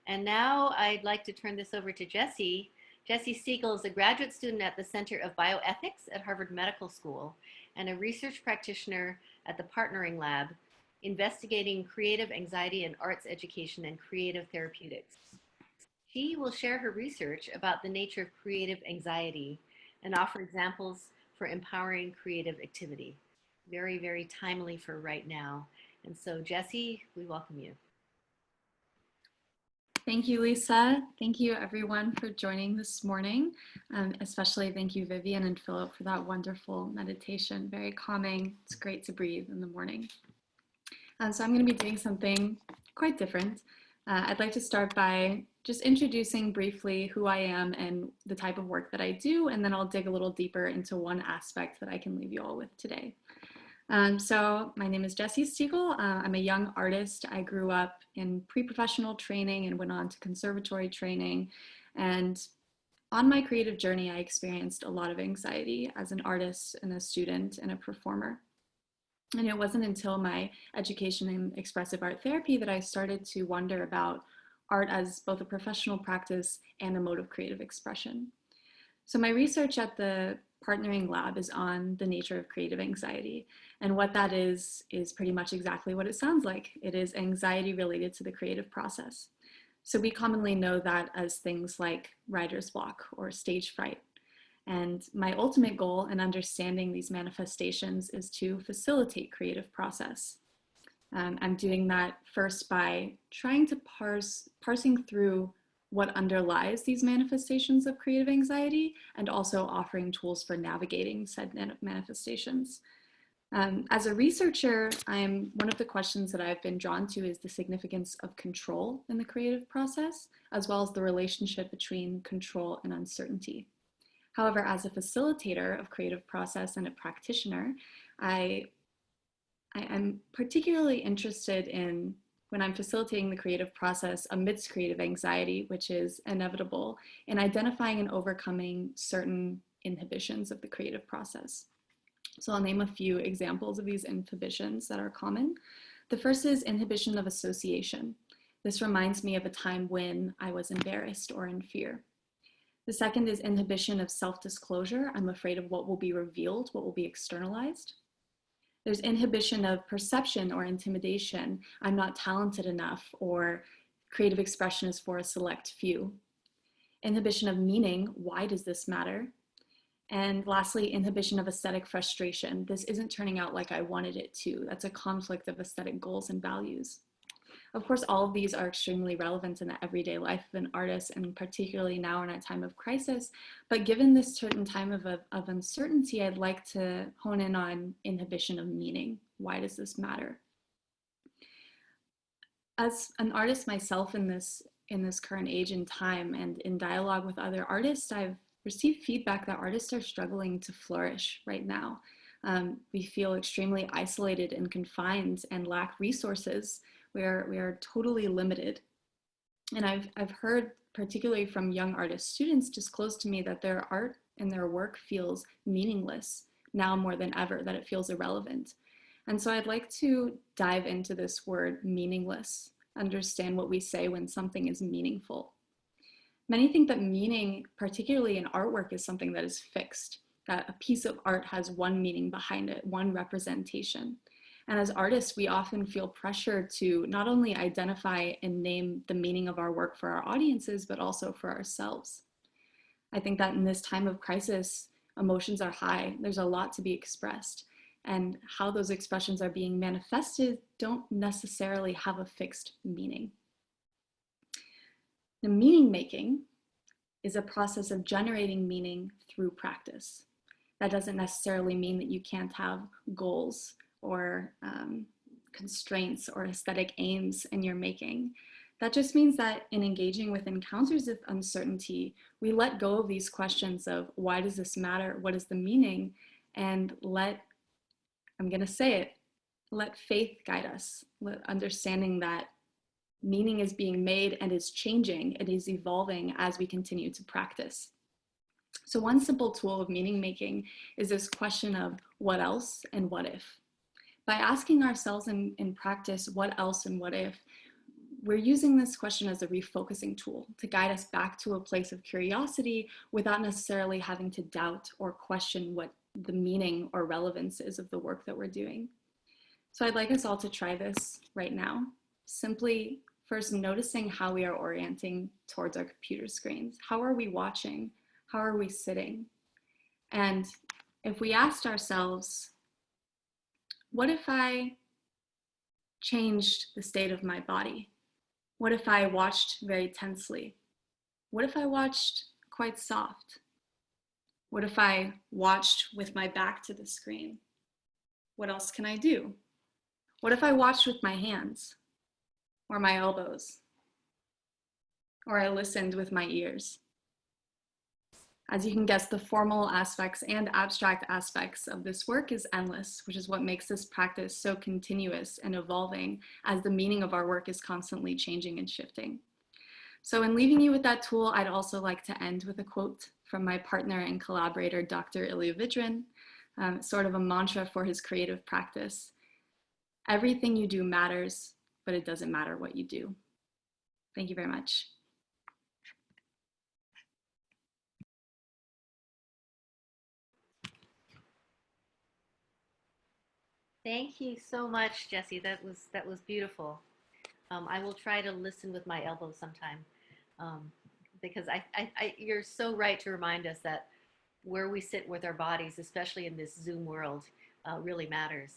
And now I'd like to turn this over to Jessi. Jessi Stegall is a graduate student at the Center of Bioethics at Harvard Medical School and a research practitioner at the Partnering Lab, investigating creative anxiety in arts education and creative therapeutics. She will share her research about the nature of creative anxiety and offer examples for empowering creative activity. Very, very timely for right now. And so, Jessi, we welcome you. Thank you, Lisa. Thank you, everyone, for joining this morning. Especially thank you, Vivian and Philip, for that wonderful meditation. Very calming. It's great to breathe in the morning. So I'm going to be doing something quite different. I'd like to start by just introducing briefly who I am and the type of work that I do, and then I'll dig a little deeper into one aspect that I can leave you all with today. So my name is Jessi Stegall. I'm a young artist. I grew up in pre-professional training and went on to conservatory training. And on my creative journey, I experienced a lot of anxiety as an artist and a student and a performer. And it wasn't until my education in expressive art therapy that I started to wonder about art as both a professional practice and a mode of creative expression. So my research at the Partnering Lab is on the nature of creative anxiety. And what that is pretty much exactly what it sounds like. It is anxiety related to the creative process. So we commonly know that as things like writer's block or stage fright. And my ultimate goal in understanding these manifestations is to facilitate creative process. I'm doing that first by trying to parsing through what underlies these manifestations of creative anxiety, and also offering tools for navigating said manifestations. As a researcher, one of the questions that I've been drawn to is the significance of control in the creative process, as well as the relationship between control and uncertainty. However, as a facilitator of creative process and a practitioner, I'm particularly interested in, when I'm facilitating the creative process amidst creative anxiety, which is inevitable, in identifying and overcoming certain inhibitions of the creative process. So I'll name a few examples of these inhibitions that are common. The first is inhibition of association. This reminds me of a time when I was embarrassed or in fear. The second is inhibition of self-disclosure. I'm afraid of what will be revealed, what will be externalized. There's inhibition of perception or intimidation. I'm not talented enough, or creative expression is for a select few. Inhibition of meaning. Why does this matter? And lastly, inhibition of aesthetic frustration. This isn't turning out like I wanted it to. That's a conflict of aesthetic goals and values. Of course, all of these are extremely relevant in the everyday life of an artist, and particularly now in a time of crisis. But given this certain time of uncertainty, I'd like to hone in on inhibition of meaning. Why does this matter? As an artist myself in this current age and time, and in dialogue with other artists, I've received feedback that artists are struggling to flourish right now. We feel extremely isolated and confined and lack resources. We are totally limited. And I've heard, particularly from young artist students, disclose to me that their art and their work feels meaningless now more than ever, that it feels irrelevant. And so I'd like to dive into this word meaningless, understand what we say when something is meaningful. Many think that meaning, particularly in artwork, is something that is fixed, that a piece of art has one meaning behind it, one representation. And as artists, we often feel pressure to not only identify and name the meaning of our work for our audiences, but also for ourselves. I think that in this time of crisis, emotions are high. There's a lot to be expressed. And how those expressions are being manifested don't necessarily have a fixed meaning. The meaning making is a process of generating meaning through practice. That doesn't necessarily mean that you can't have goals or constraints or aesthetic aims in your making. That just means that in engaging with encounters of uncertainty, we let go of these questions of why does this matter? What is the meaning? And I'm gonna say it, let faith guide us, let understanding that meaning is being made and is changing, it is evolving as we continue to practice. So one simple tool of meaning making is this question of what else and what if. By asking ourselves in practice what else and what if, we're using this question as a refocusing tool to guide us back to a place of curiosity without necessarily having to doubt or question what the meaning or relevance is of the work that we're doing. So I'd like us all to try this right now. Simply first noticing how we are orienting towards our computer screens. How are we watching? How are we sitting? And if we asked ourselves, what if I changed the state of my body? What if I watched very tensely? What if I watched quite soft? What if I watched with my back to the screen? What else can I do? What if I watched with my hands or my elbows? Or I listened with my ears? As you can guess, the formal aspects and abstract aspects of this work is endless, which is what makes this practice so continuous and evolving as the meaning of our work is constantly changing and shifting. So in leaving you with that tool, I'd also like to end with a quote from my partner and collaborator, Dr. Ilya Vidrin, sort of a mantra for his creative practice. Everything you do matters, but it doesn't matter what you do. Thank you very much. Thank you so much, Jessi. That was beautiful. I will try to listen with my elbows sometime, because you're so right to remind us that where we sit with our bodies, especially in this Zoom world, really matters.